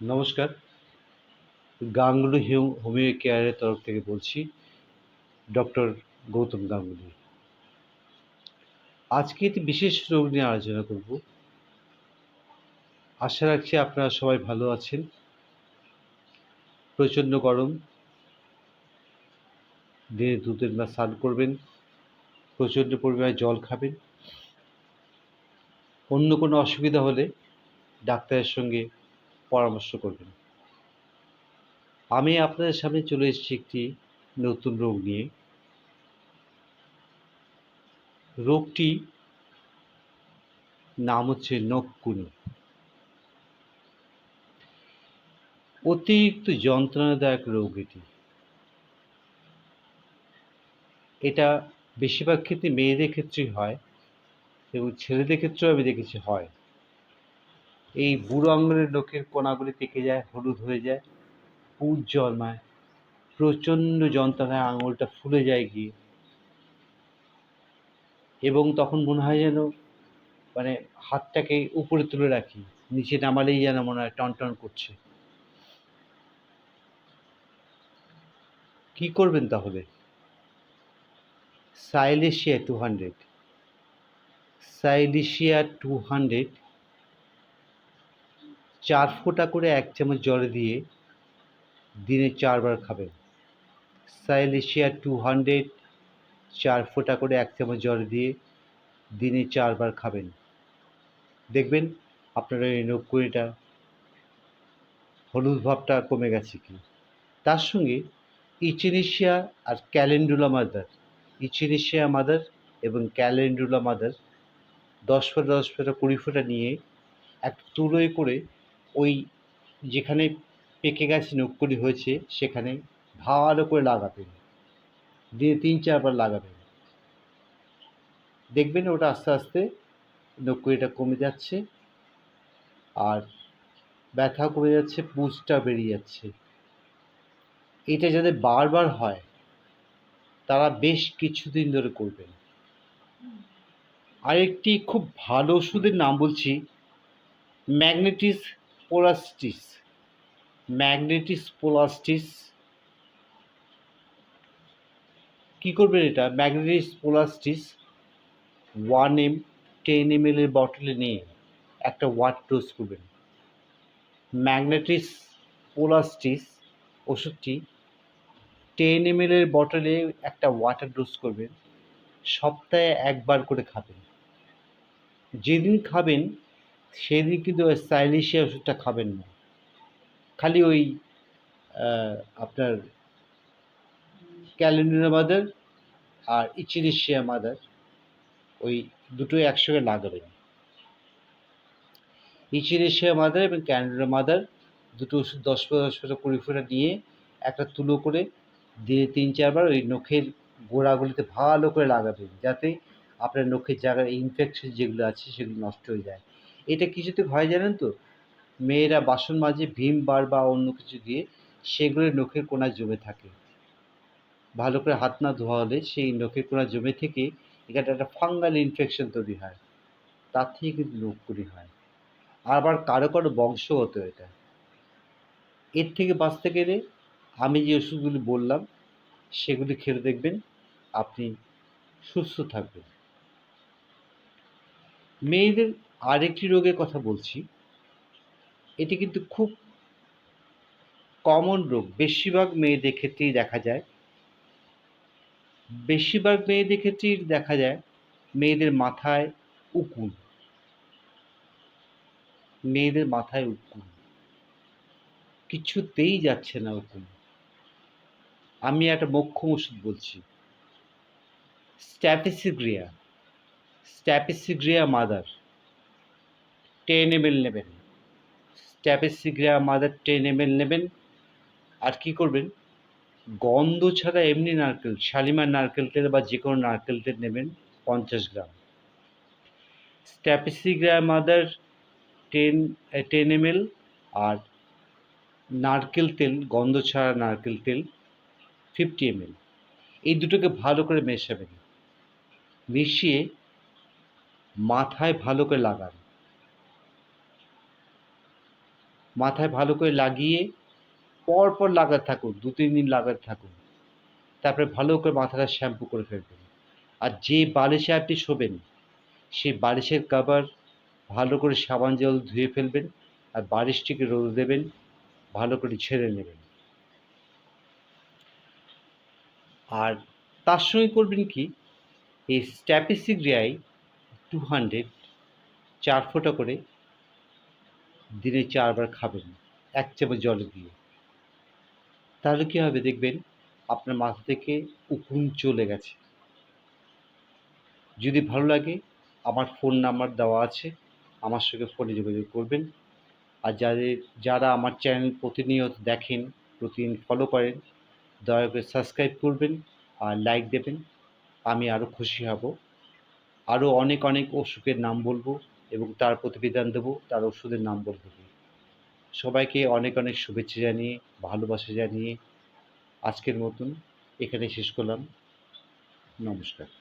নমস্কার, গাঙ্গুলি হোমিও কেয়ারের তরফ থেকে বলছি, ডক্টর গৌতম গাঙ্গুলি। আজকে একটি বিশেষ রোগ নিয়ে আলোচনা করব। আশা রাখছি আপনারা সবাই ভালো আছেন। প্রচণ্ড গরম, দিনে 2-3 বার স্নান করবেন, প্রচণ্ড পরিমাণে জল খাবেন। অন্য কোনো অসুবিধা হলে ডাক্তারের সঙ্গে পরামর্শ করবেন। আমি আপনাদের সামনে চলে এসেছি একটি নতুন রোগ নিয়ে। রোগটি নাম হচ্ছে নখকুনি। অতিরিক্ত যন্ত্রণাদায়ক রোগ এটি। এটা বেশিরভাগ ক্ষেত্রে মেয়েদের ক্ষেত্রেই হয় এবং ছেলেদের ক্ষেত্রেও আমি দেখেছি হয়। এই বুড়ো আঙুলের নখের কোনাগুলি পেকে যায়, হলুদ হয়ে যায়, পুঁজ জন্মায়, প্রচণ্ড যন্ত্রণায় আঙুলটা ফুলে যায় গিয়ে, এবং তখন মনে হয় যেন মানে হাতটাকে উপরে তুলে রাখি, নিচে নামালেই যেন মনে হয় টনটন করছে। কি করবেন তাহলে? সাইলেশিয়া 200 4 ফোঁটা করে 1 চামচ জলে দিয়ে দিনে 4 বার খাবেন। সাইলেশিয়া 200 4 ফোঁটা করে 1 চামচ জল দিয়ে দিনে 4 বার খাবেন। দেখবেন আপনার এই নখকুনিটা, হলুদ ভাবটা কমে গেছে কি। তার সঙ্গে ইচিনিশিয়া আর ক্যালেন্ডুলা মাদার, ইচিনিশিয়া মাদার এবং ক্যালেন্ডুলা মাদার 10 ফোঁটা 10 ফোঁটা 20 ফোঁটা নিয়ে একটা তুলোয় করে ওই যেখানে পেকে গেছে নখকুনি হয়েছে সেখানে ভালো করে লাগাবেন। দিনে 3-4 বার লাগাবেন। দেখবেন ওটা আস্তে আস্তে নখকুনিটা কমে যাচ্ছে, আর ব্যথা কমে যাচ্ছে, পুঁজটা বেরিয়ে যাচ্ছে। এটা যাদের বারবার হয় তারা বেশ কিছুদিন ধরে করবেন। আরেকটি খুব ভালো ওষুধের নাম বলছি, ম্যাগনেটিস পোলাস্টিস। ম্যাগনেটিস পোলাস্টিস কী করবেন? এটা ম্যাগনেটিস পোলাস্টিস 1 10 ml এর বটলে নিয়ে একটা ওয়াটার ডোজ করবেন। ম্যাগনেটিস পোলাস্টিস ওষুধটি 10 ml এর বটলে একটা ওয়াটার ডোজ করবেন। সপ্তাহে 1 বার করে খাবেন। যেদিন খাবেন সেদিন কিন্তু ওই সাইলেশিয়া ওষুধটা খাবেন না। খালি ওই আপনার ক্যালেন্ডুলা মাদার আর ইচিনিশিয়া মাদার, ওই দুটোই একসঙ্গে লাগাবেন। ইচিনিশিয়া মাদার এবং ক্যালেন্ডুলা মাদার দুটো ওষুধ 10 ফোঁটা 10 ফোঁটা 20 ফোঁটা নিয়ে একটা তুলো করে দিনে 3-4 বার ওই নখের গোড়াগুলিতে ভালো করে লাগাবেন, যাতে আপনার নখের জায়গায় ইনফেকশন যেগুলো আছে সেগুলো নষ্ট হয়ে যায়। এটা কিছুতে হয় জানেন তো? মেয়েরা বাসন মাজে ভীম বার বা অন্য কিছু দিয়ে, সেগুলো নখের কোণায় জমে থাকে। ভালো করে হাত না ধোয়া হলে সেই নখের কোণায় জমে থেকে এখানে একটা ফাঙ্গাল ইনফেকশন তৈরি হয়। তার থেকে কিন্তু নখকুনি হয়। আবার কারো কারো বংশগত এটা। এর থেকে বাঁচতে গেলে আমি যে ওষুধগুলি বললাম সেগুলি খেলে দেখবেন আপনি সুস্থ থাকবেন। মেয়েদের আরেকটি রোগের কথা বলছি। এটি কিন্তু খুব কমন রোগ, বেশিরভাগ মেয়েদের ক্ষেত্রেই দেখা যায়। বেশিরভাগ মেয়েদের ক্ষেত্রেই দেখা যায় মেয়েদের মাথায় উকুন। মেয়েদের মাথায় উকুন, কিছুতেই যাচ্ছে না উকুন। আমি একটা মোক্ষম ওষুধ বলছি, স্ট্যাপিসিগ্রিয়া। স্ট্যাপিসিগ্রিয়া মাদার 10 ml নেবেন। স্ট্যাপিসিগ্রিয়া মাদার 10 ml নেবেন। আর কী করবেন? গন্ধ ছাড়া এমনি নারকেল, শালিমার নারকেল তেল বা যে কোনো নারকেল তেল নেবেন 50 গ্রাম। স্ট্যাপিসিগ্রিয়া মাদার 10 ml আর নারকেল তেল, গন্ধ ছাড়া নারকেল তেল 50 ml। এই দুটোকে ভালো করে মেশাবেন। মিশিয়ে মাথায় ভালো করে লাগান। মাথায় ভালো করে লাগিয়ে পরপর লাগাতে থাকুন, 2-3 দিন লাগাতে থাকুন। তারপরে ভালো করে মাথাটা শ্যাম্পু করে ফেলবেন। আর যে বালিশে আপনি শোবেন, সেই বালিশের কভার ভালো করে সাবান জল ধুয়ে ফেলবেন আর বালিশটিকে রোদে দেবেন, ভালো করে ঝেড়ে নেবেন। আর তার সঙ্গে করবেন কি, এই স্ট্যাপিসিগ্রিয়ায় 200 4 ফোঁটা করে দিনে 4 বার খাবেন 1 চামচ জলে দিয়ে। তাহলে কী হবে দেখবেন আপনার মাথা থেকে উকুন চলে গেছে। যদি ভালো লাগে আমার ফোন নাম্বার দেওয়া আছে, আমার সঙ্গে ফোনে যোগাযোগ করবেন। আর যারা আমার চ্যানেল প্রতিনিয়ত দেখেন, প্রতিদিন ফলো করেন, দয়া করে সাবস্ক্রাইব করবেন আর লাইক দেবেন। আমি আরও খুশি হব। আরও অনেক অনেক অসুখের নাম বলবো এবং তার প্রতিবেদন দেবো, তার ওষুধের নাম বলে দেবো। সবাইকে অনেক অনেক শুভেচ্ছা জানিয়ে, ভালোবাসা জানিয়ে আজকের মতন এখানেই শেষ করলাম। নমস্কার।